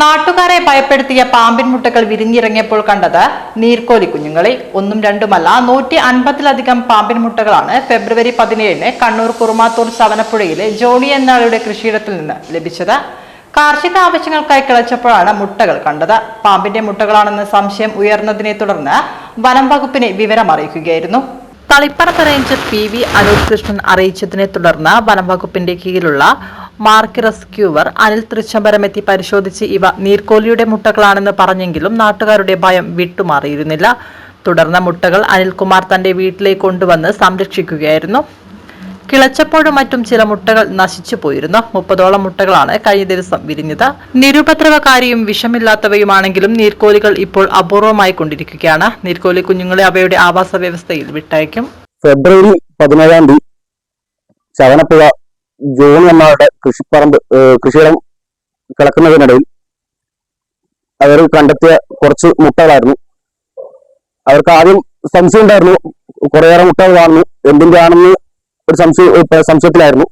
നാട്ടുകാരെ ഭയപ്പെടുത്തിയ പാമ്പിൻ മുട്ടകൾ വിരിഞ്ഞിറങ്ങിയപ്പോൾ കണ്ടത് നീർക്കോലി കുഞ്ഞുങ്ങളെ. ഒന്നും രണ്ടുമല്ല, 150-ലധികം പാമ്പിൻ മുട്ടകളാണ് ഫെബ്രുവരി 17-ന് കണ്ണൂർ കുറുമാത്തൂർ സവനപ്പുഴയിലെ ജോണി എന്നയാളുടെ കൃഷിയിടത്തിൽ നിന്ന് ലഭിച്ചത്. കാർഷിക ആവശ്യങ്ങൾക്കായി കിളച്ചപ്പോഴാണ് മുട്ടകൾ കണ്ടത്. പാമ്പിന്റെ മുട്ടകളാണെന്ന് സംശയം ഉയർന്നതിനെ തുടർന്ന് വനം വകുപ്പിനെ വിവരം അറിയിക്കുകയായിരുന്നു. തളിപ്പറത്ത് റേഞ്ചർ PV അനൂപ് കൃഷ്ണൻ അറിയിച്ചതിനെ തുടർന്ന് വനം വകുപ്പിന്റെ കീഴിലുള്ള മാർക്ക് റെസ്ക്യൂവർ അനിൽ തൃച്ചംബരം എത്തി പരിശോധിച്ച് ഇവ നീർക്കോലിയുടെ മുട്ടകളാണെന്ന് പറഞ്ഞെങ്കിലും നാട്ടുകാരുടെ ഭയം വിട്ടുമാറിയിരുന്നില്ല. തുടർന്ന് മുട്ടകൾ അനിൽകുമാർ തന്റെ വീട്ടിലേക്ക് കൊണ്ടുവന്ന് സംരക്ഷിക്കുകയായിരുന്നു. കിളച്ചപ്പോഴും മറ്റും ചില മുട്ടകൾ നശിച്ചു പോയിരുന്നു. 30ഓളം മുട്ടകളാണ് കഴിഞ്ഞ ദിവസം വിരിഞ്ഞത്. നിരുപദ്രവകാരിയും വിഷമില്ലാത്തവയുമാണെങ്കിലും നീർക്കോലികൾ ഇപ്പോൾ അപൂർവമായി കൊണ്ടിരിക്കുകയാണ്. നീർക്കോലി കുഞ്ഞുങ്ങളെ അവയുടെ ആവാസ വ്യവസ്ഥയിൽ വിട്ടയക്കും. ഫെബ്രുവരി 17 ചവനപ്പുഴ ജോണി എന്നവരുടെ കൃഷിയിടം കിടക്കുന്നതിനിടയിൽ അവർ കണ്ടെത്തിയ കുറച്ച് മുട്ടകളായിരുന്നു. അവർക്ക് ആദ്യം സംശയം ഉണ്ടായിരുന്നു, കുറേയേറെ മുട്ടകൾ കാണുന്നു, എന്തിന്റെ ആണെന്ന് ഒരു സംശയത്തിലായിരുന്നു.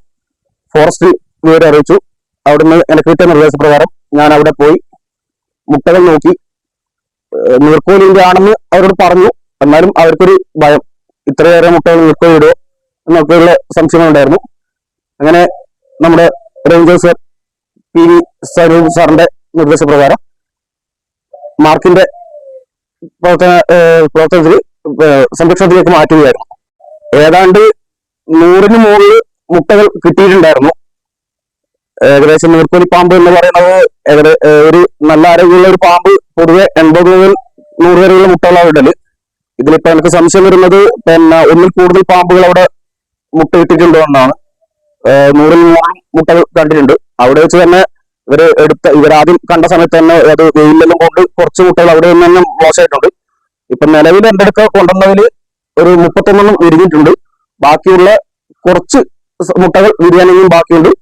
ഫോറസ്റ്റ് വിവരം അറിയിച്ചു. അവിടുന്ന് എനിക്ക് കിട്ടിയ നിർദ്ദേശപ്രകാരം ഞാൻ അവിടെ പോയി മുട്ടകൾ നോക്കി. നീർക്കോലിന്റെ ആണെന്ന് അവരോട് പറഞ്ഞു. എന്നാലും അവർക്കൊരു ഭയം, ഇത്രയേറെ മുട്ടകൾ നീർക്കോലി ഇടുമോ എന്നൊക്കെയുള്ള സംശയങ്ങളുണ്ടായിരുന്നു. അങ്ങനെ നമ്മുടെ റേഞ്ചർ സർ PV അനൂപ് സാറിന്റെ നിർദ്ദേശപ്രകാരം മാർക്കിന്റെ പ്രവർത്തനത്തിൽ സംരക്ഷണത്തിലേക്ക് മാറ്റുകയായിരുന്നു. ഏതാണ്ട് 100-ന് മുകളിൽ മുട്ടകൾ കിട്ടിയിട്ടുണ്ടായിരുന്നു. ഏകദേശം നീർക്കോലി പാമ്പ് എന്ന് പറയുന്നത് ഒരു നല്ല ആരോഗ്യമുള്ള ഒരു പാമ്പ് പൊതുവെ 80 മുതൽ 100 വരെയുള്ള മുട്ടകളാണ് ഇടല്. ഇതിലിപ്പോ എനിക്ക് സംശയം വരുന്നത് ഒന്നിൽ കൂടുതൽ പാമ്പുകൾ അവിടെ മുട്ട ഇട്ടിട്ടുണ്ടോ എന്നാണ്. 100-ൽ 100 മുട്ടകൾ കണ്ടിട്ടുണ്ട്. അവിടെ വെച്ച് തന്നെ ഇവരാദ്യം കണ്ട സമയത്ത് തന്നെ അത് വെയിലെല്ലാം കൊണ്ട് കുറച്ച് മുട്ടകൾ അവിടെ നിന്ന് തന്നെ മോശമായിട്ടുണ്ട്. ഇപ്പൊ നിലവിൽ എന്റെ അടുത്ത് കൊണ്ടുവന്നതിൽ ഒരു 31 വിരിഞ്ഞിട്ടുണ്ട്. ബാക്കിയുള്ള കുറച്ച് മുട്ടകൾ വിരിയാനെങ്കിലും ബാക്കിയുണ്ട്.